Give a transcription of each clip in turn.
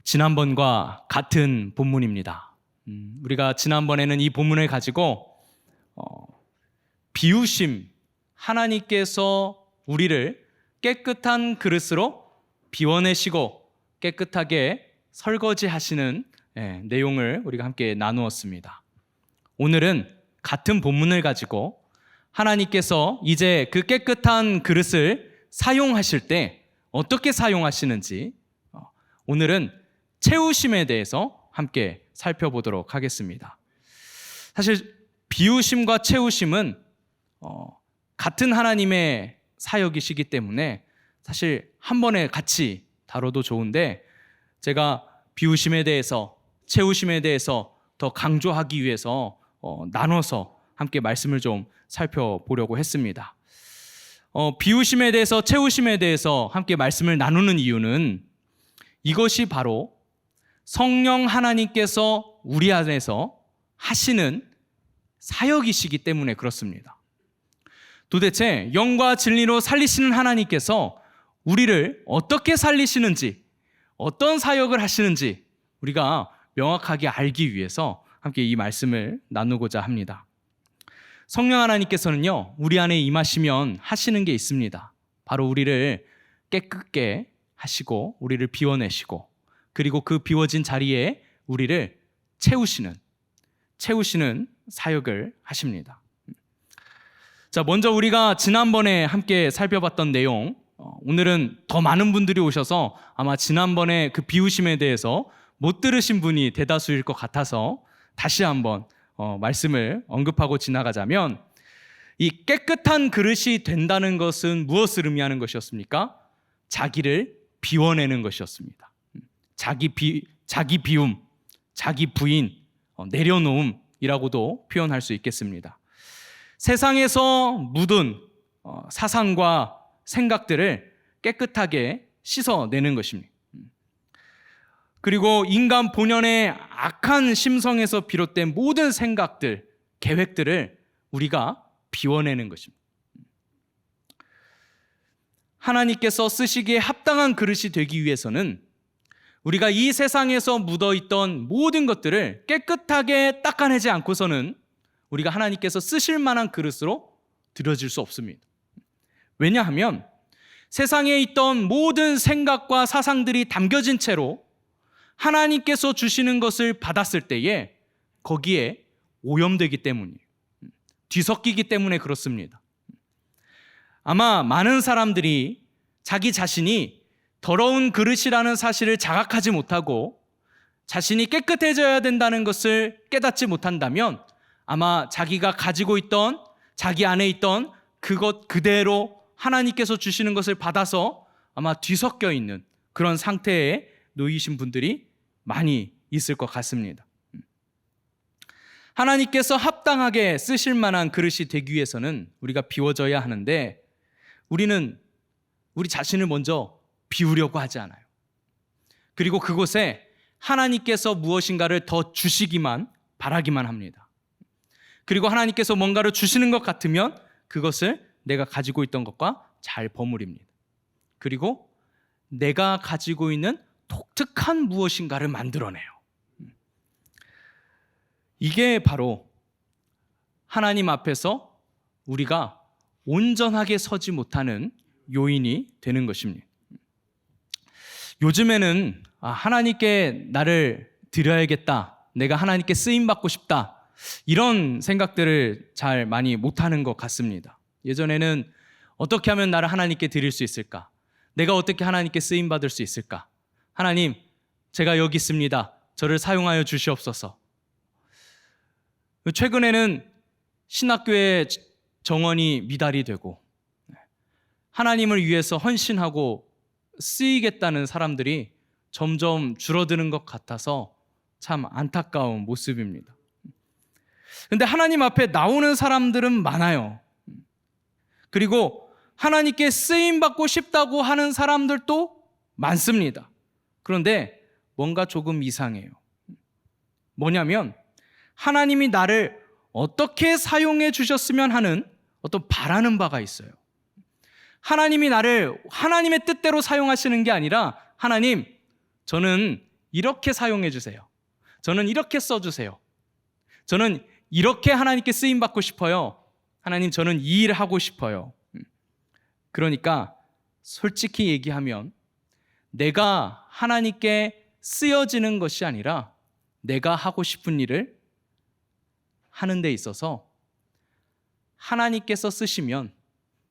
지난번과 같은 본문입니다. 우리가 지난번에는 이 본문을 가지고 비우심, 하나님께서 우리를 깨끗한 그릇으로 비워내시고 깨끗하게 설거지하시는 내용을 우리가 함께 나누었습니다. 오늘은 같은 본문을 가지고 하나님께서 이제 그 깨끗한 그릇을 사용하실 때 어떻게 사용하시는지 오늘은 채우심에 대해서 함께 살펴보도록 하겠습니다. 사실 비우심과 채우심은 같은 하나님의 사역이시기 때문에 사실 한 번에 같이 다뤄도 좋은데 제가 비우심에 대해서 채우심에 대해서 더 강조하기 위해서 나눠서 함께 말씀을 좀 살펴보려고 했습니다. 비우심에 대해서 채우심에 대해서 함께 말씀을 나누는 이유는 이것이 바로 성령 하나님께서 우리 안에서 하시는 사역이시기 때문에 그렇습니다. 도대체 영과 진리로 살리시는 하나님께서 우리를 어떻게 살리시는지, 어떤 사역을 하시는지 우리가 명확하게 알기 위해서 함께 이 말씀을 나누고자 합니다. 성령 하나님께서는요, 우리 안에 임하시면 하시는 게 있습니다. 바로 우리를 깨끗게 하시고 우리를 비워내시고 그리고 그 비워진 자리에 우리를 채우시는 사역을 하십니다. 자, 먼저 우리가 지난번에 함께 살펴봤던 내용, 오늘은 더 많은 분들이 오셔서 아마 지난번에 그 비우심에 대해서 못 들으신 분이 대다수일 것 같아서 다시 한번 말씀을 언급하고 지나가자면, 이 깨끗한 그릇이 된다는 것은 무엇을 의미하는 것이었습니까? 자기를 비워내는 것이었습니다. 자기 비움, 자기 부인, 내려놓음이라고도 표현할 수 있겠습니다. 세상에서 묻은 사상과 생각들을 깨끗하게 씻어내는 것입니다. 그리고 인간 본연의 악한 심성에서 비롯된 모든 생각들, 계획들을 우리가 비워내는 것입니다. 하나님께서 쓰시기에 합당한 그릇이 되기 위해서는 우리가 이 세상에서 묻어있던 모든 것들을 깨끗하게 닦아내지 않고서는 우리가 하나님께서 쓰실 만한 그릇으로 드려질 수 없습니다. 왜냐하면 세상에 있던 모든 생각과 사상들이 담겨진 채로 하나님께서 주시는 것을 받았을 때에 거기에 오염되기 때문이에요. 뒤섞이기 때문에 그렇습니다. 아마 많은 사람들이 자기 자신이 더러운 그릇이라는 사실을 자각하지 못하고 자신이 깨끗해져야 된다는 것을 깨닫지 못한다면 아마 자기가 가지고 있던, 자기 안에 있던 그것 그대로 하나님께서 주시는 것을 받아서 아마 뒤섞여 있는 그런 상태에 놓이신 분들이 많이 있을 것 같습니다. 하나님께서 합당하게 쓰실 만한 그릇이 되기 위해서는 우리가 비워져야 하는데, 우리는 우리 자신을 먼저 비우려고 하지 않아요. 그리고 그곳에 하나님께서 무엇인가를 더 주시기만 바라기만 합니다. 그리고 하나님께서 뭔가를 주시는 것 같으면 그것을 내가 가지고 있던 것과 잘 버무립니다. 그리고 내가 가지고 있는 독특한 무엇인가를 만들어내요. 이게 바로 하나님 앞에서 우리가 온전하게 서지 못하는 요인이 되는 것입니다. 요즘에는 하나님께 나를 드려야겠다, 내가 하나님께 쓰임받고 싶다, 이런 생각들을 잘 많이 못하는 것 같습니다. 예전에는 어떻게 하면 나를 하나님께 드릴 수 있을까? 내가 어떻게 하나님께 쓰임받을 수 있을까? 하나님, 제가 여기 있습니다. 저를 사용하여 주시옵소서. 최근에는 신학교의 정원이 미달이 되고 하나님을 위해서 헌신하고 쓰이겠다는 사람들이 점점 줄어드는 것 같아서 참 안타까운 모습입니다. 그런데 하나님 앞에 나오는 사람들은 많아요. 그리고 하나님께 쓰임받고 싶다고 하는 사람들도 많습니다. 그런데 뭔가 조금 이상해요. 뭐냐면 하나님이 나를 어떻게 사용해 주셨으면 하는 어떤 바라는 바가 있어요. 하나님이 나를 하나님의 뜻대로 사용하시는 게 아니라, 하나님, 저는 이렇게 사용해 주세요. 저는 이렇게 써주세요. 저는 이렇게 하나님께 쓰임받고 싶어요. 하나님, 저는 이 일을 하고 싶어요. 그러니까 솔직히 얘기하면 내가 하나님께 쓰여지는 것이 아니라 내가 하고 싶은 일을 하는 데 있어서 하나님께서 쓰시면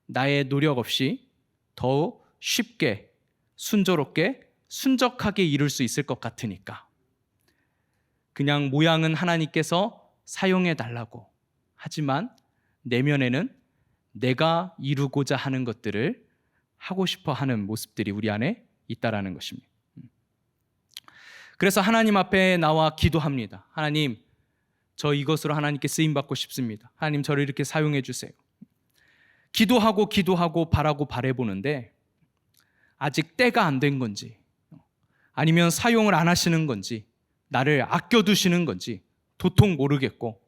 나의 노력 없이 더 쉽게, 순조롭게, 순적하게 이룰 수 있을 것 같으니까 그냥 모양은 하나님께서 사용해 달라고, 하지만 내면에는 내가 이루고자 하는 것들을 하고 싶어 하는 모습들이 우리 안에 있다라는 것입니다. 그래서 하나님 앞에 나와 기도합니다. 하나님, 저 이것으로 하나님께 쓰임받고 싶습니다. 하나님, 저를 이렇게 사용해 주세요. 기도하고 바라보는데 아직 때가 안 된 건지, 아니면 사용을 안 하시는 건지, 나를 아껴두시는 건지 도통 모르겠고,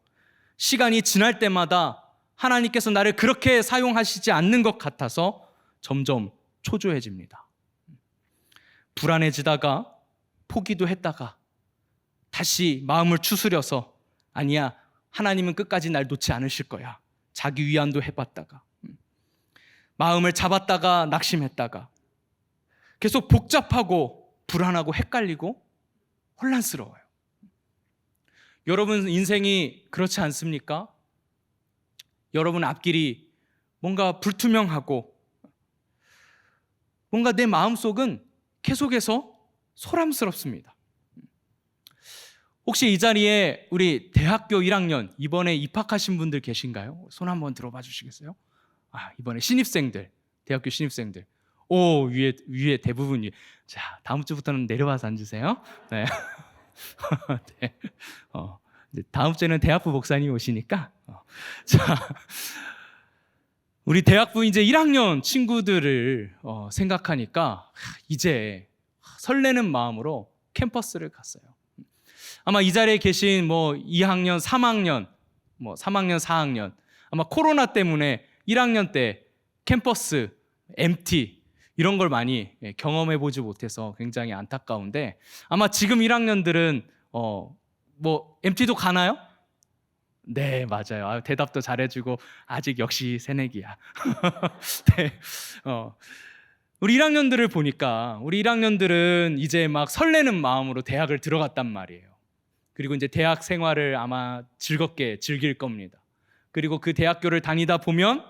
시간이 지날 때마다 하나님께서 나를 그렇게 사용하시지 않는 것 같아서 점점 초조해집니다. 불안해지다가 포기도 했다가 다시 마음을 추스려서 아니야, 하나님은 끝까지 날 놓지 않으실 거야. 자기 위안도 해봤다가 마음을 잡았다가 낙심했다가 계속 복잡하고 불안하고 헷갈리고 혼란스러워요. 여러분 인생이 그렇지 않습니까? 여러분 앞길이 뭔가 불투명하고 뭔가 내 마음속은 계속해서 소란스럽습니다. 혹시 이 자리에 우리 대학교 1학년 이번에 입학하신 분들 계신가요? 손 한번 들어봐 주시겠어요? 이번에 신입생들, 대학교 신입생들. 오, 위에 대부분 위에. 자, 다음 주부터는 내려와서 앉으세요. 네. 네. 다음 주에는 대학부 목사님 오시니까. 자, 우리 대학부 이제 1학년 친구들을 생각하니까 이제 설레는 마음으로 캠퍼스를 갔어요. 아마 이 자리에 계신 2학년, 3학년, 3학년, 4학년 아마 코로나 때문에 1학년 때 캠퍼스, MT 이런 걸 많이 경험해 보지 못해서 굉장히 안타까운데, 아마 지금 1학년들은 MT도 가나요? 네, 맞아요. 대답도 잘해주고 아직 역시 새내기야. 네, 우리 1학년들을 보니까 우리 1학년들은 이제 막 설레는 마음으로 대학을 들어갔단 말이에요. 그리고 이제 대학 생활을 아마 즐겁게 즐길 겁니다. 그리고 그 대학교를 다니다 보면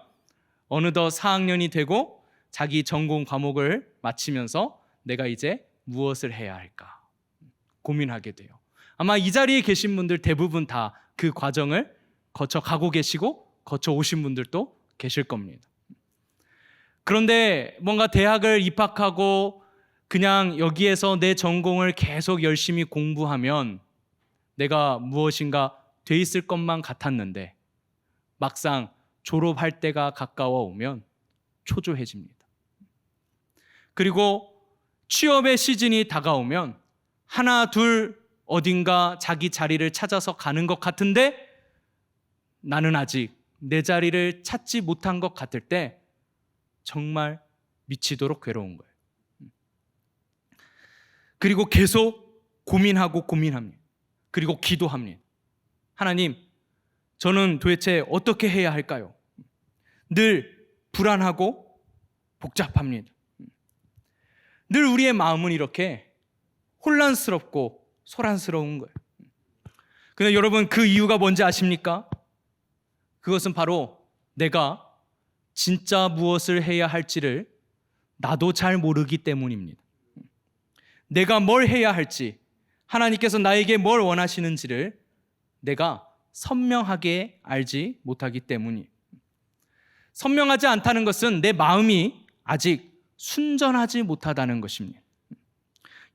어느덧 4학년이 되고 자기 전공 과목을 마치면서 내가 이제 무엇을 해야 할까 고민하게 돼요. 아마 이 자리에 계신 분들 대부분 다 그 과정을 거쳐 가고 계시고 거쳐 오신 분들도 계실 겁니다. 그런데 뭔가 대학을 입학하고 그냥 여기에서 내 전공을 계속 열심히 공부하면 내가 무엇인가 돼 있을 것만 같았는데 막상 졸업할 때가 가까워 오면 초조해집니다. 그리고 취업의 시즌이 다가오면 하나 둘 어딘가 자기 자리를 찾아서 가는 것 같은데 나는 아직 내 자리를 찾지 못한 것 같을 때 정말 미치도록 괴로운 거예요. 그리고 계속 고민합니다. 그리고 기도합니다. 하나님, 저는 도대체 어떻게 해야 할까요? 늘 불안하고 복잡합니다. 늘 우리의 마음은 이렇게 혼란스럽고 소란스러운 거예요. 근데 여러분, 그 이유가 뭔지 아십니까? 그것은 바로 내가 진짜 무엇을 해야 할지를 나도 잘 모르기 때문입니다. 내가 뭘 해야 할지, 하나님께서 나에게 뭘 원하시는지를 내가 선명하게 알지 못하기 때문이에요. 선명하지 않다는 것은 내 마음이 아직 순전하지 못하다는 것입니다.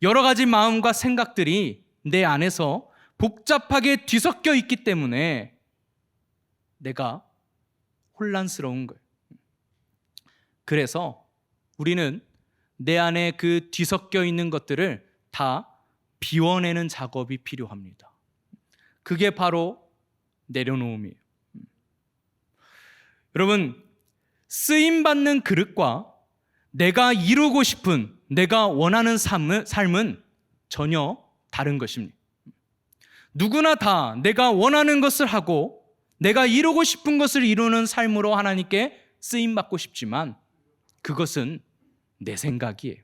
여러 가지 마음과 생각들이 내 안에서 복잡하게 뒤섞여 있기 때문에 내가 혼란스러운 거예요. 그래서 우리는 내 안에 그 뒤섞여 있는 것들을 다 비워내는 작업이 필요합니다. 그게 바로 내려놓음이에요. 여러분, 쓰임받는 그릇과 내가 이루고 싶은, 내가 원하는 삶은 전혀 다른 것입니다. 누구나 다 내가 원하는 것을 하고 내가 이루고 싶은 것을 이루는 삶으로 하나님께 쓰임받고 싶지만 그것은 내 생각이에요.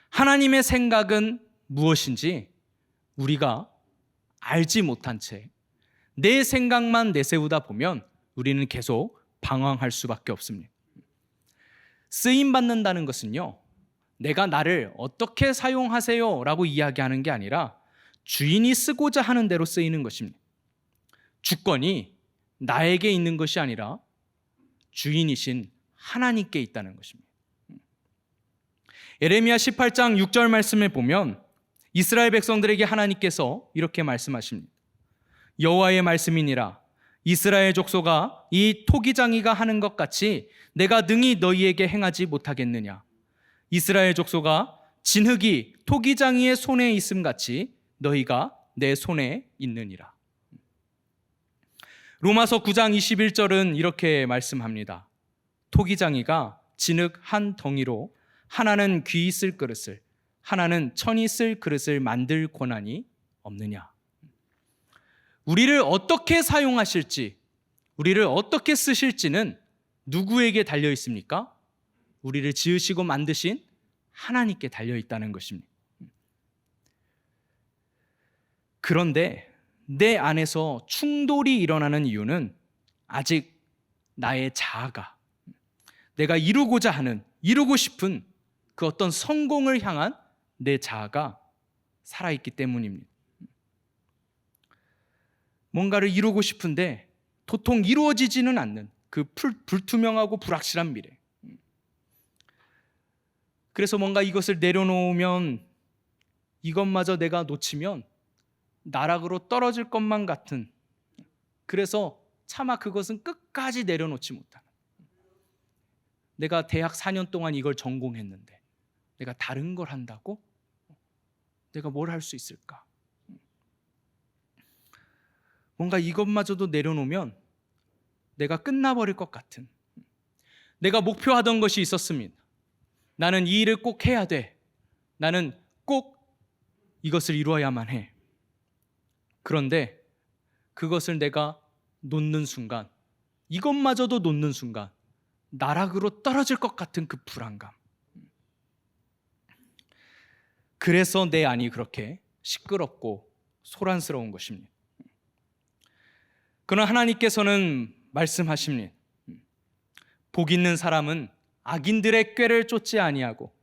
하나님의 생각은 무엇인지 우리가 알지 못한 채 내 생각만 내세우다 보면 우리는 계속 방황할 수밖에 없습니다. 쓰임받는다는 것은요, 내가 나를 어떻게 사용하세요 라고 이야기하는 게 아니라 주인이 쓰고자 하는 대로 쓰이는 것입니다. 주권이 나에게 있는 것이 아니라 주인이신 하나님께 있다는 것입니다. 예레미야 18장 6절 말씀에 보면 이스라엘 백성들에게 하나님께서 이렇게 말씀하십니다. 여호와의 말씀이니라. 이스라엘 족속아, 이 토기장이가 하는 것 같이 내가 능히 너희에게 행하지 못하겠느냐. 이스라엘 족속아, 진흙이 토기장이의 손에 있음 같이 너희가 내 손에 있느니라. 로마서 9장 21절은 이렇게 말씀합니다. 토기장이가 진흙 한 덩이로 하나는 귀 쓸 그릇을, 하나는 천이 쓸 그릇을 만들 권한이 없느냐. 우리를 어떻게 사용하실지, 우리를 어떻게 쓰실지는 누구에게 달려 있습니까? 우리를 지으시고 만드신 하나님께 달려 있다는 것입니다. 그런데 내 안에서 충돌이 일어나는 이유는 아직 나의 자아가, 내가 이루고자 하는, 이루고 싶은 그 어떤 성공을 향한 내 자아가 살아있기 때문입니다. 뭔가를 이루고 싶은데 도통 이루어지지는 않는 그 불투명하고 불확실한 미래. 그래서 뭔가 이것을 내려놓으면, 이것마저 내가 놓치면 나락으로 떨어질 것만 같은, 그래서 차마 그것은 끝까지 내려놓지 못하는, 내가 대학 4년 동안 이걸 전공했는데 내가 다른 걸 한다고? 내가 뭘 할 수 있을까? 뭔가 이것마저도 내려놓으면 내가 끝나버릴 것 같은, 내가 목표하던 것이 있었습니다. 나는 이 일을 꼭 해야 돼. 나는 꼭 이것을 이루어야만 해. 그런데 그것을 내가 놓는 순간, 이것마저도 놓는 순간 나락으로 떨어질 것 같은 그 불안감. 그래서 내 안이 그렇게 시끄럽고 소란스러운 것입니다. 그러나 하나님께서는 말씀하십니다. 복 있는 사람은 악인들의 꾀를 쫓지 아니하고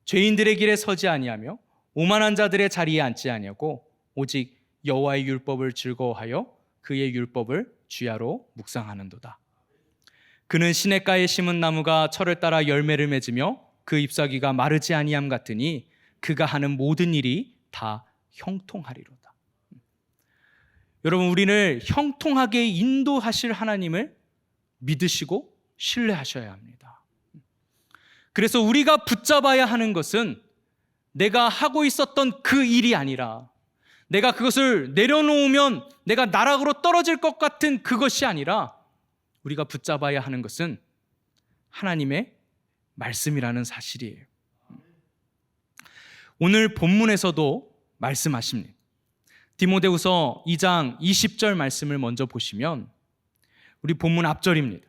죄인들의 길에 서지 아니하며 오만한 자들의 자리에 앉지 아니하고 오직 여호와의 율법을 즐거워하여 그의 율법을 주야로 묵상하는도다. 그는 시냇가에 심은 나무가 철을 따라 열매를 맺으며 그 잎사귀가 마르지 아니함 같으니 그가 하는 모든 일이 다 형통하리로다. 여러분, 우리를 형통하게 인도하실 하나님을 믿으시고 신뢰하셔야 합니다. 그래서 우리가 붙잡아야 하는 것은 내가 하고 있었던 그 일이 아니라, 내가 그것을 내려놓으면 내가 나락으로 떨어질 것 같은 그것이 아니라, 우리가 붙잡아야 하는 것은 하나님의 말씀이라는 사실이에요. 오늘 본문에서도 말씀하십니다. 디모데후서 2장 20절 말씀을 먼저 보시면 우리 본문 앞절입니다.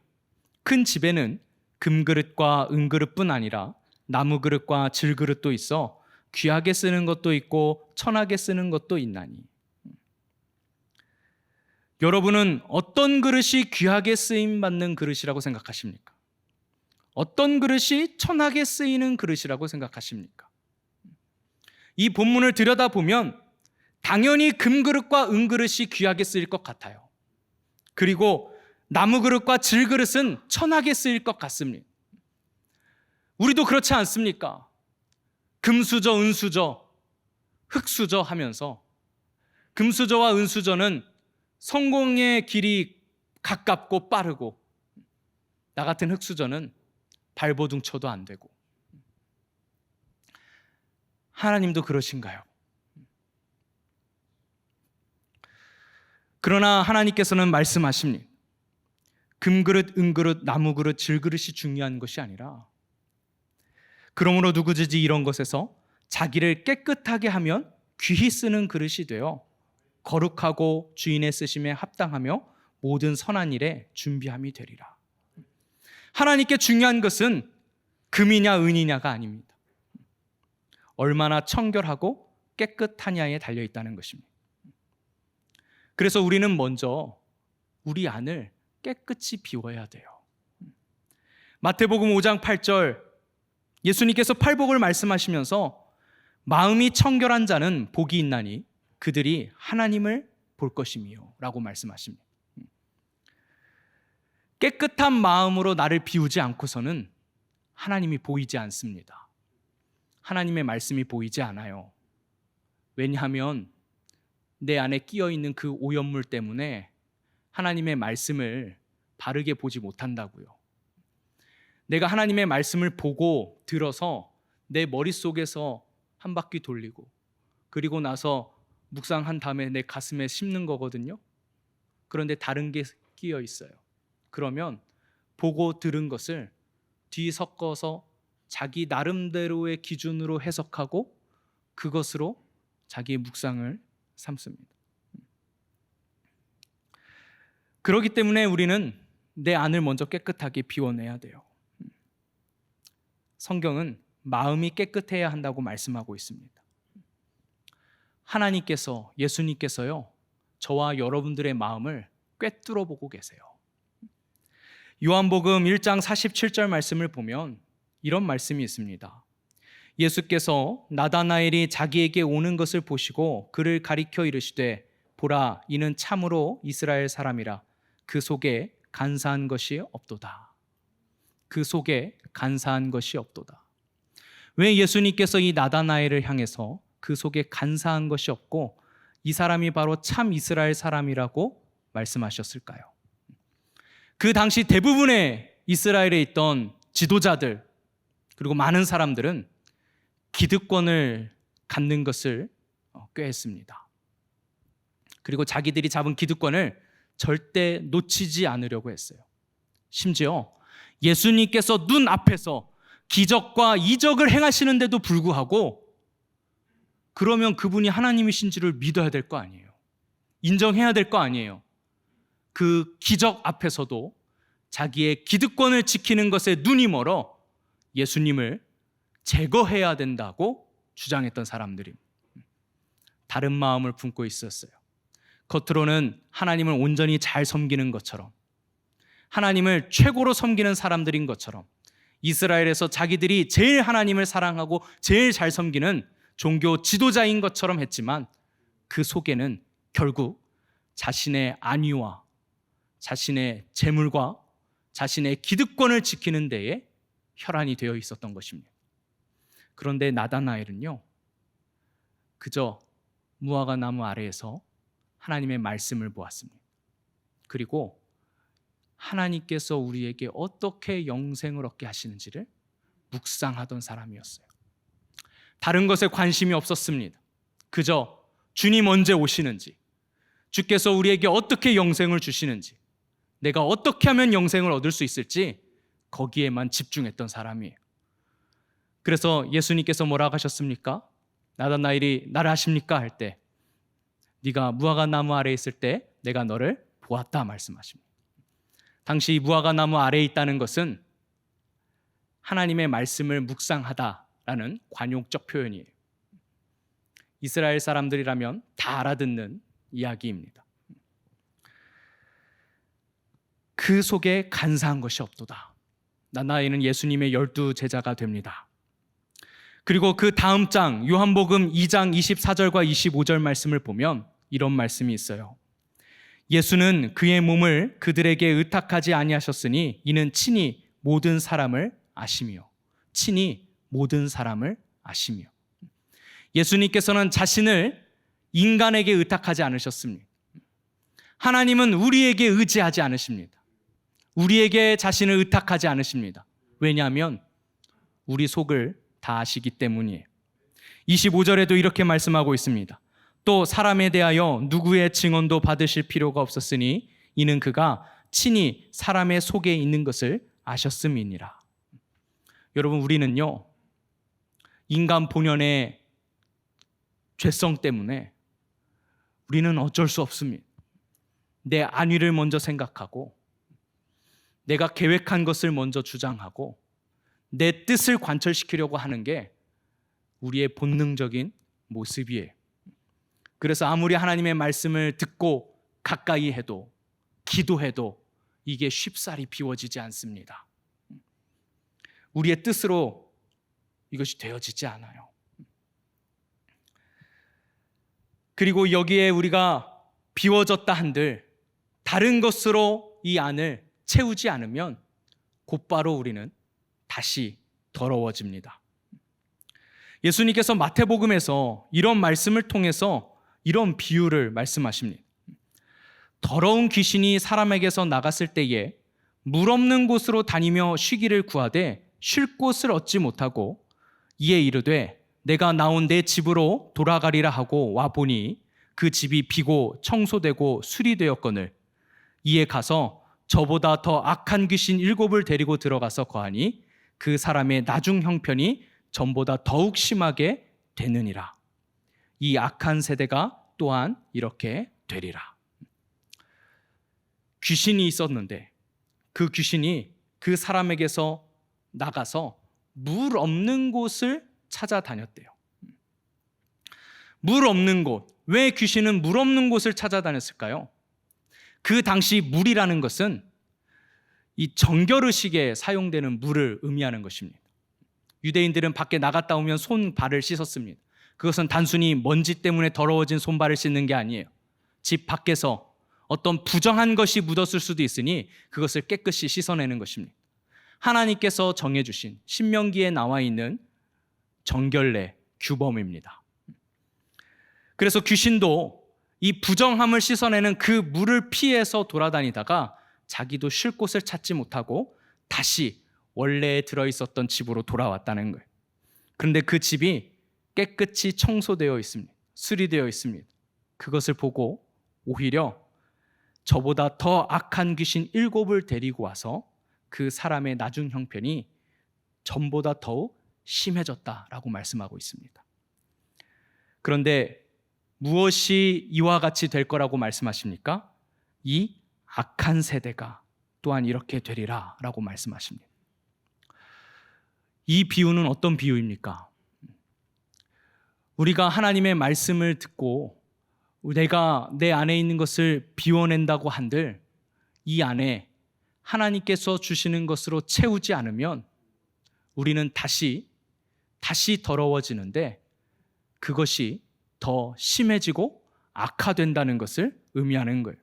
큰 집에는 금그릇과 은그릇뿐 아니라 나무그릇과 질그릇도 있어 귀하게 쓰는 것도 있고 천하게 쓰는 것도 있나니. 여러분은 어떤 그릇이 귀하게 쓰임받는 그릇이라고 생각하십니까? 어떤 그릇이 천하게 쓰이는 그릇이라고 생각하십니까? 이 본문을 들여다보면 당연히 금그릇과 은그릇이 귀하게 쓰일 것 같아요. 그리고 나무그릇과 질그릇은 천하게 쓰일 것 같습니다. 우리도 그렇지 않습니까? 금수저, 은수저, 흙수저 하면서, 금수저와 은수저는 성공의 길이 가깝고 빠르고, 나 같은 흙수저는 발버둥 쳐도 안 되고. 하나님도 그러신가요? 그러나 하나님께서는 말씀하십니다. 금그릇, 은그릇, 나무그릇, 질그릇이 중요한 것이 아니라, 그러므로 누구든지 이런 것에서 자기를 깨끗하게 하면 귀히 쓰는 그릇이 되어 거룩하고 주인의 쓰심에 합당하며 모든 선한 일에 준비함이 되리라. 하나님께 중요한 것은 금이냐 은이냐가 아닙니다. 얼마나 청결하고 깨끗하냐에 달려 있다는 것입니다. 그래서 우리는 먼저 우리 안을 깨끗이 비워야 돼요. 마태복음 5장 8절 예수님께서 팔복을 말씀하시면서 마음이 청결한 자는 복이 있나니 그들이 하나님을 볼 것이며 라고 말씀하십니다. 깨끗한 마음으로 나를 비우지 않고서는 하나님이 보이지 않습니다. 하나님의 말씀이 보이지 않아요. 왜냐하면 내 안에 끼어 있는 그 오염물 때문에 하나님의 말씀을 바르게 보지 못한다고요. 내가 하나님의 말씀을 보고 들어서 내 머릿속에서 한 바퀴 돌리고 그리고 나서 묵상한 다음에 내 가슴에 심는 거거든요. 그런데 다른 게 끼어 있어요. 그러면 보고 들은 것을 뒤섞어서 자기 나름대로의 기준으로 해석하고 그것으로 자기의 묵상을 삼습니다. 그렇기 때문에 우리는 내 안을 먼저 깨끗하게 비워내야 돼요. 성경은 마음이 깨끗해야 한다고 말씀하고 있습니다. 하나님께서, 예수님께서요, 저와 여러분들의 마음을 꿰뚫어 보고 계세요. 요한복음 1장 47절 말씀을 보면 이런 말씀이 있습니다. 예수께서 나다나엘이 자기에게 오는 것을 보시고 그를 가리켜 이르시되 보라 이는 참으로 이스라엘 사람이라 그 속에 간사한 것이 없도다. 그 속에 간사한 것이 없도다. 왜 예수님께서 이 나다나엘을 향해서 그 속에 간사한 것이 없고 이 사람이 바로 참 이스라엘 사람이라고 말씀하셨을까요? 그 당시 대부분의 이스라엘에 있던 지도자들 그리고 많은 사람들은 기득권을 갖는 것을 꾀했습니다. 그리고 자기들이 잡은 기득권을 절대 놓치지 않으려고 했어요. 심지어 예수님께서 눈앞에서 기적과 이적을 행하시는데도 불구하고 그러면 그분이 하나님이신지를 믿어야 될 거 아니에요. 인정해야 될 거 아니에요. 그 기적 앞에서도 자기의 기득권을 지키는 것에 눈이 멀어 예수님을 제거해야 된다고 주장했던 사람들이 다른 마음을 품고 있었어요. 겉으로는 하나님을 온전히 잘 섬기는 것처럼 하나님을 최고로 섬기는 사람들인 것처럼 이스라엘에서 자기들이 제일 하나님을 사랑하고 제일 잘 섬기는 종교 지도자인 것처럼 했지만 그 속에는 결국 자신의 안위와 자신의 재물과 자신의 기득권을 지키는 데에 혈안이 되어 있었던 것입니다. 그런데 나다나엘은요, 그저 무화과 나무 아래에서 하나님의 말씀을 보았습니다. 그리고 하나님께서 우리에게 어떻게 영생을 얻게 하시는지를 묵상하던 사람이었어요. 다른 것에 관심이 없었습니다. 그저 주님 언제 오시는지, 주께서 우리에게 어떻게 영생을 주시는지, 내가 어떻게 하면 영생을 얻을 수 있을지 거기에만 집중했던 사람이에요. 그래서 예수님께서 뭐라고 하셨습니까? 나다나엘이 나를 아십니까? 할 때 네가 무화과 나무 아래에 있을 때 내가 너를 보았다 말씀하십니다. 당시 무화과 나무 아래에 있다는 것은 하나님의 말씀을 묵상하다라는 관용적 표현이에요. 이스라엘 사람들이라면 다 알아듣는 이야기입니다. 그 속에 간사한 것이 없도다. 나다나엘은 예수님의 12 제자가 됩니다. 그리고 그 다음 장 요한복음 2장 24절과 25절 말씀을 보면 이런 말씀이 있어요. 예수는 그의 몸을 그들에게 의탁하지 아니하셨으니 이는 친히 모든 사람을 아시며 친히 모든 사람을 아시며 예수님께서는 자신을 인간에게 의탁하지 않으셨습니다. 하나님은 우리에게 의지하지 않으십니다. 우리에게 자신을 의탁하지 않으십니다. 왜냐하면 우리 속을 다 아시기 때문이에요. 25절에도 이렇게 말씀하고 있습니다. 또 사람에 대하여 누구의 증언도 받으실 필요가 없었으니 이는 그가 친히 사람의 속에 있는 것을 아셨음이니라. 여러분, 우리는요 인간 본연의 죄성 때문에 우리는 어쩔 수 없습니다. 내 안위를 먼저 생각하고 내가 계획한 것을 먼저 주장하고 내 뜻을 관철시키려고 하는 게 우리의 본능적인 모습이에요. 그래서 아무리 하나님의 말씀을 듣고 가까이 해도 기도해도 이게 쉽사리 비워지지 않습니다. 우리의 뜻으로 이것이 되어지지 않아요. 그리고 여기에 우리가 비워졌다 한들 다른 것으로 이 안을 채우지 않으면 곧바로 우리는 다시 더러워집니다. 예수님께서 마태복음에서 이런 말씀을 통해서 이런 비유를 말씀하십니다. 더러운 귀신이 사람에게서 나갔을 때에 물 없는 곳으로 다니며 쉬기를 구하되 쉴 곳을 얻지 못하고 이에 이르되 내가 나온 내 집으로 돌아가리라 하고 와 보니 그 집이 비고 청소되고 수리되었거늘 이에 가서 저보다 더 악한 귀신 7을 데리고 들어가서 거하니 그 사람의 나중 형편이 전보다 더욱 심하게 되느니라. 이 악한 세대가 또한 이렇게 되리라. 귀신이 있었는데 그 귀신이 그 사람에게서 나가서 물 없는 곳을 찾아다녔대요. 물 없는 곳. 왜 귀신은 물 없는 곳을 찾아다녔을까요? 그 당시 물이라는 것은 이 정결의식에 사용되는 물을 의미하는 것입니다. 유대인들은 밖에 나갔다 오면 손, 발을 씻었습니다. 그것은 단순히 먼지 때문에 더러워진 손발을 씻는 게 아니에요. 집 밖에서 어떤 부정한 것이 묻었을 수도 있으니 그것을 깨끗이 씻어내는 것입니다. 하나님께서 정해주신 신명기에 나와 있는 정결례 규범입니다. 그래서 귀신도 이 부정함을 씻어내는 그 물을 피해서 돌아다니다가 자기도 쉴 곳을 찾지 못하고 다시 원래 들어있었던 집으로 돌아왔다는 거예요. 그런데 그 집이 깨끗이 청소되어 있습니다. 수리되어 있습니다. 그것을 보고 오히려 저보다 더 악한 귀신 7을 데리고 와서 그 사람의 나중 형편이 전보다 더욱 심해졌다라고 말씀하고 있습니다. 그런데 무엇이 이와 같이 될 거라고 말씀하십니까? 이 악한 세대가 또한 이렇게 되리라 라고 말씀하십니다. 이 비유는 어떤 비유입니까? 우리가 하나님의 말씀을 듣고 내가 내 안에 있는 것을 비워낸다고 한들 이 안에 하나님께서 주시는 것으로 채우지 않으면 우리는 다시 더러워지는데 그것이 더 심해지고 악화된다는 것을 의미하는 거예요.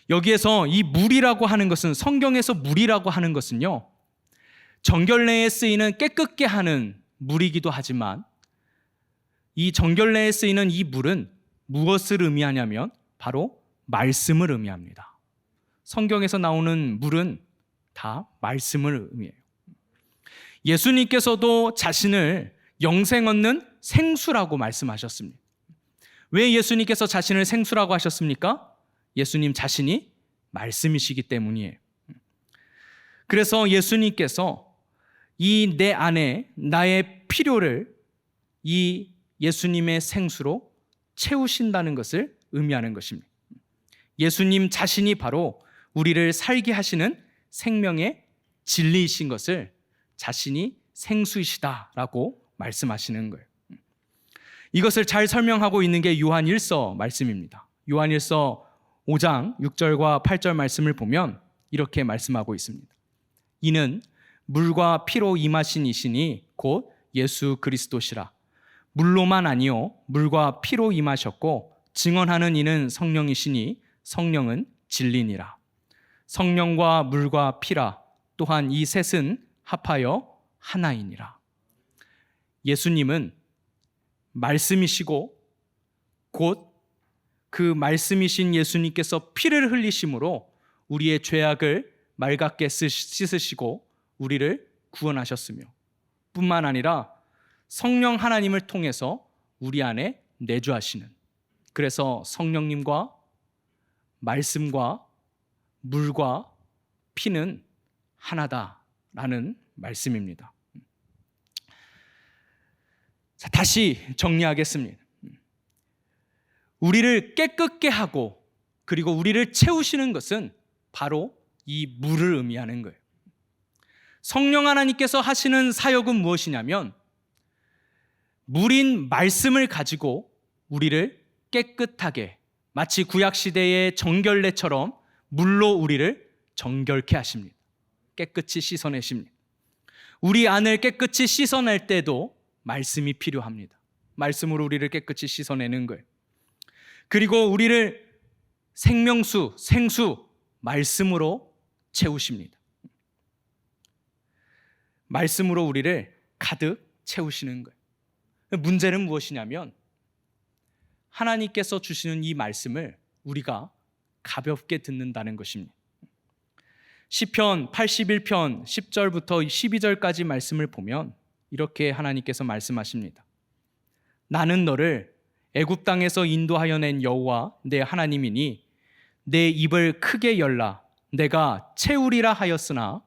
여기에서 이 물이라고 하는 것은, 성경에서 물이라고 하는 것은요, 정결례에 쓰이는 깨끗게 하는 물이기도 하지만 이 정결례에 쓰이는 이 물은 무엇을 의미하냐면 바로 말씀을 의미합니다. 성경에서 나오는 물은 다 말씀을 의미해요. 예수님께서도 자신을 영생 얻는 생수라고 말씀하셨습니다. 왜 예수님께서 자신을 생수라고 하셨습니까? 예수님 자신이 말씀이시기 때문이에요. 그래서 예수님께서 이 내 안에 나의 필요를 이 예수님의 생수로 채우신다는 것을 의미하는 것입니다. 예수님 자신이 바로 우리를 살게 하시는 생명의 진리이신 것을 자신이 생수이시다라고 말씀하시는 거예요. 이것을 잘 설명하고 있는 게 요한 1서 말씀입니다. 요한 1서 5장 6절과 8절 말씀을 보면 이렇게 말씀하고 있습니다. 이는 물과 피로 임하신 이시니 곧 예수 그리스도시라. 물로만 아니요 물과 피로 임하셨고 증언하는 이는 성령이시니 성령은 진리니라. 성령과 물과 피라. 또한 이 셋은 합하여 하나이니라. 예수님은 말씀이시고 곧 그 말씀이신 예수님께서 피를 흘리심으로 우리의 죄악을 맑게 씻으시고 우리를 구원하셨으며 뿐만 아니라 성령 하나님을 통해서 우리 안에 내주하시는, 그래서 성령님과 말씀과 물과 피는 하나다라는 말씀입니다. 자, 다시 정리하겠습니다. 우리를 깨끗게 하고 그리고 우리를 채우시는 것은 바로 이 물을 의미하는 거예요. 성령 하나님께서 하시는 사역은 무엇이냐면 물인 말씀을 가지고 우리를 깨끗하게, 마치 구약시대의 정결례처럼 물로 우리를 정결케 하십니다. 깨끗이 씻어내십니다. 우리 안을 깨끗이 씻어낼 때도 말씀이 필요합니다. 말씀으로 우리를 깨끗이 씻어내는 거예요. 그리고 우리를 생명수, 생수, 말씀으로 채우십니다. 말씀으로 우리를 가득 채우시는 거예요. 문제는 무엇이냐면 하나님께서 주시는 이 말씀을 우리가 가볍게 듣는다는 것입니다. 시편 81편 10절부터 12절까지 말씀을 보면 이렇게 하나님께서 말씀하십니다. 나는 너를 애굽 땅에서 인도하여 낸 여호와 내 하나님이니 내 입을 크게 열라 내가 채우리라 하였으나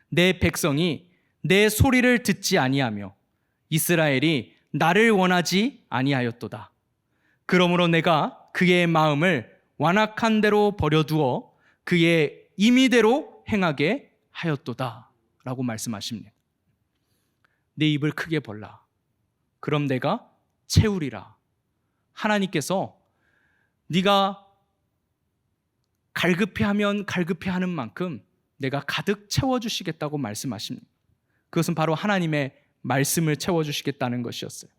내 백성이 내 소리를 듣지 아니하며 이스라엘이 나를 원하지 아니하였도다. 그러므로 내가 그의 마음을 완악한 대로 버려두어 그의 임의대로 행하게 하였도다 라고 말씀하십니다. 내 입을 크게 벌라. 그럼 내가 채우리라. 하나님께서 네가 갈급해하면 갈급해하는 만큼 내가 가득 채워주시겠다고 말씀하십니다. 그것은 바로 하나님의 말씀을 채워주시겠다는 것이었어요.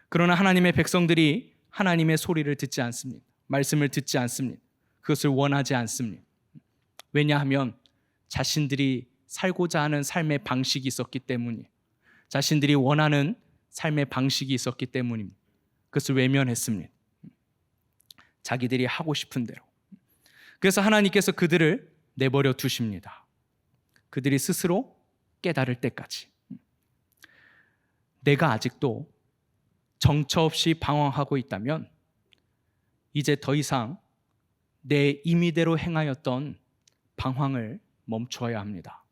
그러나 하나님의 백성들이 하나님의 소리를 듣지 않습니다. 말씀을 듣지 않습니다. 그것을 원하지 않습니다. 왜냐하면 자신들이 살고자 하는 삶의 방식이 있었기 때문이에요. 자신들이 원하는 삶의 방식이 있었기 때문입니다. 그것을 외면했습니다. 자기들이 하고 싶은 대로. 그래서 하나님께서 그들을 내버려 두십니다. 그들이 스스로 깨달을 때까지. 내가 아직도 정처 없이 방황하고 있다면 이제 더 이상 내 임의대로 행하였던 방황을 멈춰야 합니다.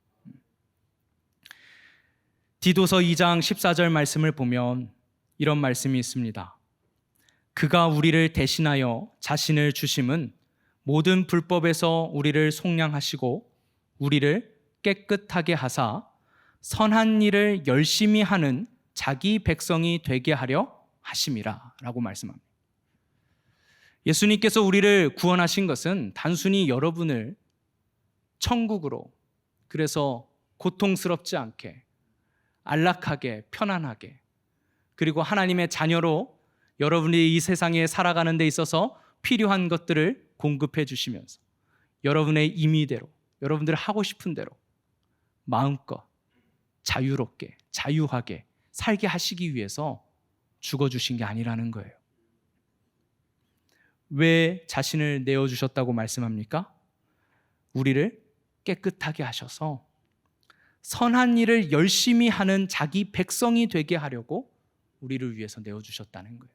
디도서 2장 14절 말씀을 보면 이런 말씀이 있습니다. 그가 우리를 대신하여 자신을 주심은 모든 불법에서 우리를 속량하시고 우리를 깨끗하게 하사 선한 일을 열심히 하는 자기 백성이 되게 하려 하심이라 라고 말씀합니다. 예수님께서 우리를 구원하신 것은 단순히 여러분을 천국으로, 그래서 고통스럽지 않게, 안락하게, 편안하게, 그리고 하나님의 자녀로 여러분이 이 세상에 살아가는 데 있어서 필요한 것들을 공급해 주시면서 여러분의 임의대로, 여러분들 하고 싶은 대로 마음껏 자유롭게, 자유하게 살게 하시기 위해서 죽어주신 게 아니라는 거예요. 왜 자신을 내어주셨다고 말씀합니까? 우리를 깨끗하게 하셔서 선한 일을 열심히 하는 자기 백성이 되게 하려고 우리를 위해서 내어주셨다는 거예요.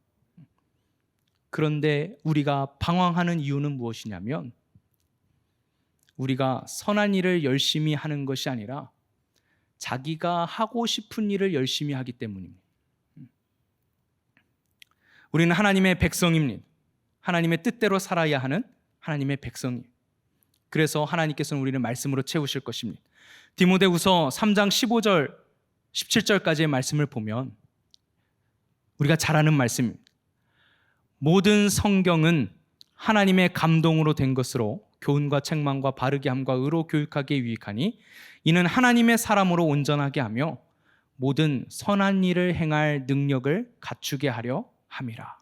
그런데 우리가 방황하는 이유는 무엇이냐면 우리가 선한 일을 열심히 하는 것이 아니라 자기가 하고 싶은 일을 열심히 하기 때문입니다. 우리는 하나님의 백성입니다. 하나님의 뜻대로 살아야 하는 하나님의 백성이에요. 그래서 하나님께서는 우리를 말씀으로 채우실 것입니다. 디모데후서 3장 15절 17절까지의 말씀을 보면 우리가 잘 아는 말씀입니다. 모든 성경은 하나님의 감동으로 된 것으로 교훈과 책망과 바르게 함과 의로 교육하기에 유익하니 이는 하나님의 사람으로 온전하게 하며 모든 선한 일을 행할 능력을 갖추게 하려 함이라.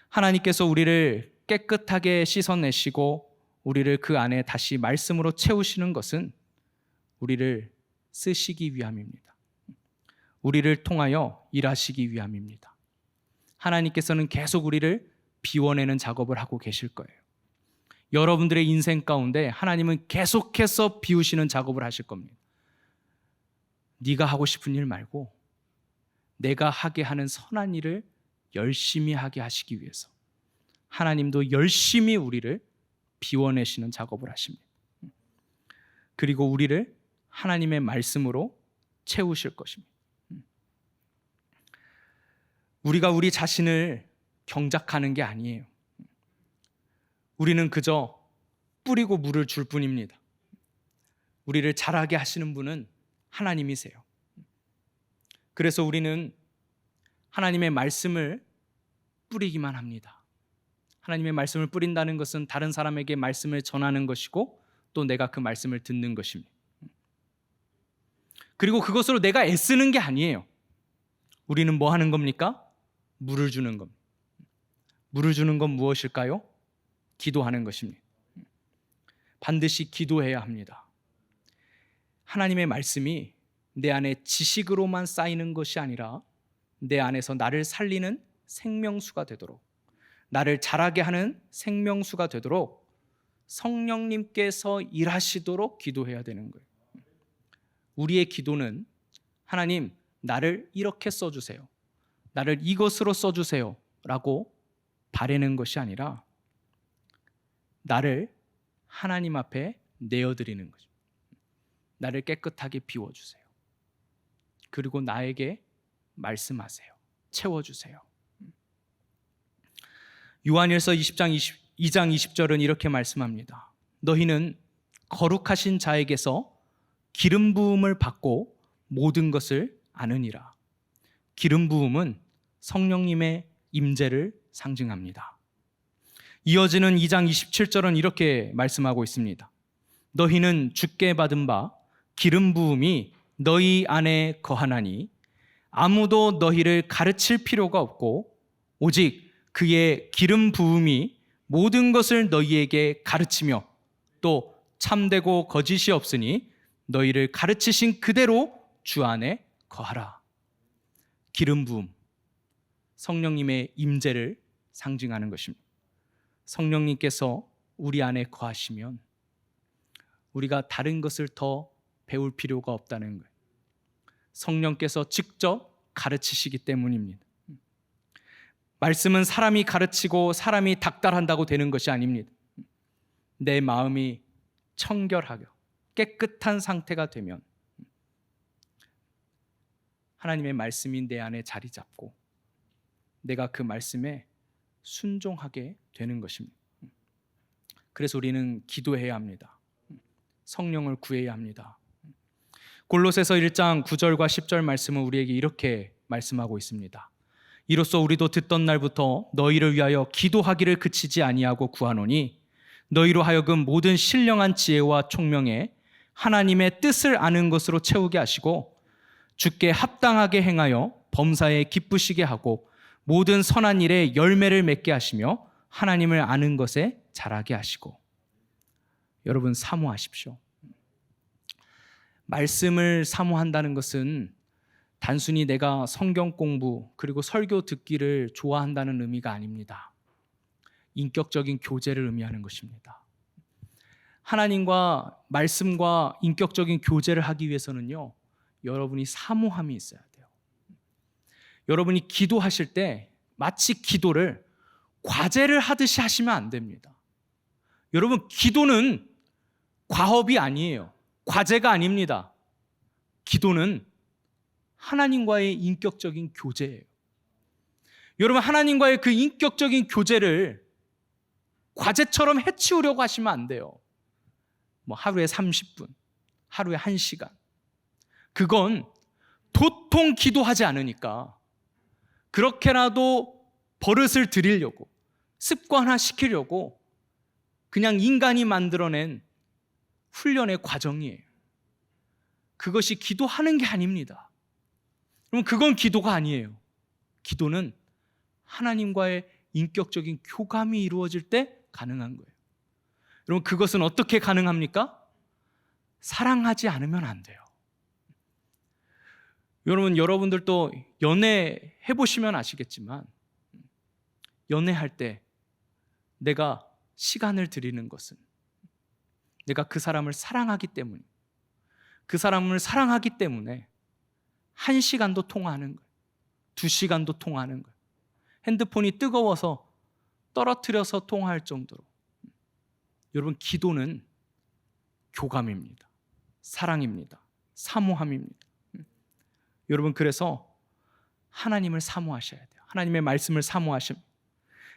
하나님께서 우리를 깨끗하게 씻어내시고 우리를 그 안에 다시 말씀으로 채우시는 것은 우리를 쓰시기 위함입니다. 우리를 통하여 일하시기 위함입니다. 하나님께서는 계속 우리를 비워내는 작업을 하고 계실 거예요. 여러분들의 인생 가운데 하나님은 계속해서 비우시는 작업을 하실 겁니다. 네가 하고 싶은 일 말고 내가 하게 하는 선한 일을 열심히 하게 하시기 위해서 하나님도 열심히 우리를 비워내시는 작업을 하십니다. 그리고 우리를 하나님의 말씀으로 채우실 것입니다. 우리가 우리 자신을 경작하는 게 아니에요. 우리는 그저 뿌리고 물을 줄 뿐입니다. 우리를 자라게 하시는 분은 하나님이세요. 그래서 우리는 하나님의 말씀을 뿌리기만 합니다. 하나님의 말씀을 뿌린다는 것은 다른 사람에게 말씀을 전하는 것이고 또 내가 그 말씀을 듣는 것입니다. 그리고 그것으로 내가 애쓰는 게 아니에요. 우리는 뭐 하는 겁니까? 물을 주는 겁니다. 물을 주는 건 무엇일까요? 기도하는 것입니다. 반드시 기도해야 합니다. 하나님의 말씀이 내 안에 지식으로만 쌓이는 것이 아니라 내 안에서 나를 살리는 생명수가 되도록, 나를 자라게 하는 생명수가 되도록 성령님께서 일하시도록 기도해야 되는 거예요. 우리의 기도는 하나님, 나를 이렇게 써주세요, 나를 이것으로 써주세요 라고 바라는 것이 아니라 나를 하나님 앞에 내어드리는 거죠. 나를 깨끗하게 비워주세요. 그리고 나에게 말씀하세요. 채워주세요. 요한일서 2장 20절은 이렇게 말씀합니다. 너희는 거룩하신 자에게서 기름 부음을 받고 모든 것을 아느니라. 기름 부음은 성령님의 임재를 상징합니다. 이어지는 2장 27절은 이렇게 말씀하고 있습니다. 너희는 주께 받은 바 기름 부음이 너희 안에 거하나니 아무도 너희를 가르칠 필요가 없고 오직 그의 기름 부음이 모든 것을 너희에게 가르치며 또 참되고 거짓이 없으니 너희를 가르치신 그대로 주 안에 거하라. 기름 부음, 성령님의 임재를 상징하는 것입니다. 성령님께서 우리 안에 거하시면 우리가 다른 것을 더 배울 필요가 없다는 거예요. 성령께서 직접 가르치시기 때문입니다. 말씀은 사람이 가르치고 사람이 닥달한다고 되는 것이 아닙니다. 내 마음이 청결하고 깨끗한 상태가 되면 하나님의 말씀이 내 안에 자리 잡고 내가 그 말씀에 순종하게 되는 것입니다. 그래서 우리는 기도해야 합니다. 성령을 구해야 합니다. 골로새서 1장 9절과 10절 말씀은 우리에게 이렇게 말씀하고 있습니다. 이로써 우리도 듣던 날부터 너희를 위하여 기도하기를 그치지 아니하고 구하노니 너희로 하여금 모든 신령한 지혜와 총명에 하나님의 뜻을 아는 것으로 채우게 하시고 주께 합당하게 행하여 범사에 기쁘시게 하고 모든 선한 일에 열매를 맺게 하시며 하나님을 아는 것에 자라게 하시고. 여러분, 사모하십시오. 말씀을 사모한다는 것은 단순히 내가 성경 공부 그리고 설교 듣기를 좋아한다는 의미가 아닙니다. 인격적인 교제를 의미하는 것입니다. 하나님과 말씀과 인격적인 교제를 하기 위해서는요, 여러분이 사모함이 있어야 돼요. 여러분이 기도하실 때 마치 기도를 과제를 하듯이 하시면 안 됩니다. 여러분, 기도는 과업이 아니에요. 과제가 아닙니다. 기도는 하나님과의 인격적인 교제예요. 여러분, 하나님과의 그 인격적인 교제를 과제처럼 해치우려고 하시면 안 돼요. 하루에 30분, 하루에 1시간. 그건 도통 기도하지 않으니까 그렇게라도 버릇을 들이려고, 습관화시키려고 그냥 인간이 만들어낸 훈련의 과정이에요. 그것이 기도하는 게 아닙니다. 그럼 그건 기도가 아니에요. 기도는 하나님과의 인격적인 교감이 이루어질 때 가능한 거예요. 여러분, 그것은 어떻게 가능합니까? 사랑하지 않으면 안 돼요. 여러분들도 연애 해보시면 아시겠지만 연애할 때 내가 시간을 들이는 것은 내가 그 사람을 사랑하기 때문에, 그 사람을 사랑하기 때문에 1시간도 통화하는 거예요. 2시간도 통화하는 거예요. 핸드폰이 뜨거워서 떨어뜨려서 통화할 정도로. 여러분, 기도는 교감입니다. 사랑입니다. 사모함입니다. 여러분, 그래서 하나님을 사모하셔야 돼요. 하나님의 말씀을 사모하십니다.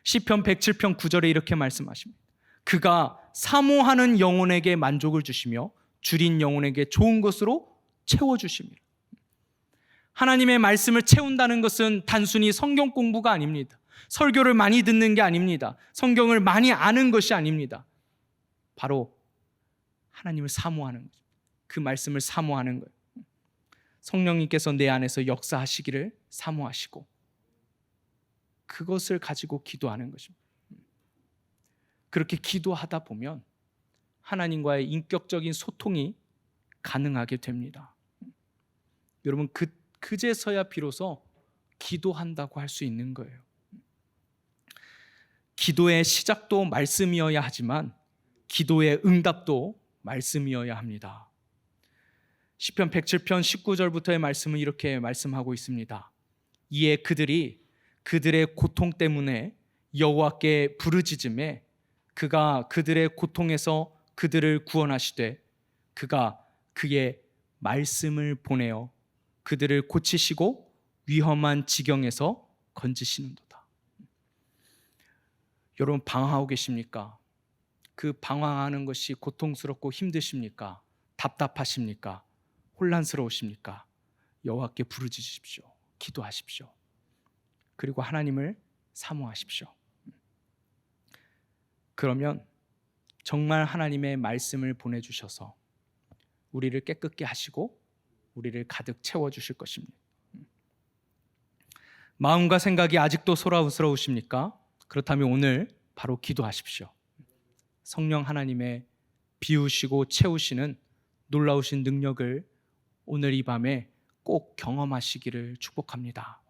시편 107편 9절에 이렇게 말씀하십니다. 그가 사모하는 영혼에게 만족을 주시며 줄인 영혼에게 좋은 것으로 채워주십니다. 하나님의 말씀을 채운다는 것은 단순히 성경 공부가 아닙니다. 설교를 많이 듣는 게 아닙니다. 성경을 많이 아는 것이 아닙니다. 바로 하나님을 사모하는 거죠. 그 말씀을 사모하는 거예요. 성령님께서 내 안에서 역사하시기를 사모하시고 그것을 가지고 기도하는 것입니다. 그렇게 기도하다 보면 하나님과의 인격적인 소통이 가능하게 됩니다. 여러분, 그제서야 비로소 기도한다고 할 수 있는 거예요. 기도의 시작도 말씀이어야 하지만 기도의 응답도 말씀이어야 합니다. 시편 107편 19절부터의 말씀은 이렇게 말씀하고 있습니다. 이에 그들이 그들의 고통 때문에 여호와께 부르짖음에 그가 그들의 고통에서 그들을 구원하시되 그가 그의 말씀을 보내어 그들을 고치시고 위험한 지경에서 건지시는도다. 여러분, 방황하고 계십니까? 그 방황하는 것이 고통스럽고 힘드십니까? 답답하십니까? 혼란스러우십니까? 여호와께 부르짖으십시오. 기도하십시오. 그리고 하나님을 사모하십시오. 그러면 정말 하나님의 말씀을 보내주셔서 우리를 깨끗게 하시고 우리를 가득 채워주실 것입니다. 마음과 생각이 아직도 소란스러우십니까? 그렇다면 오늘 바로 기도하십시오. 성령 하나님의 비우시고 채우시는 놀라우신 능력을 오늘 이 밤에 꼭 경험하시기를 축복합니다.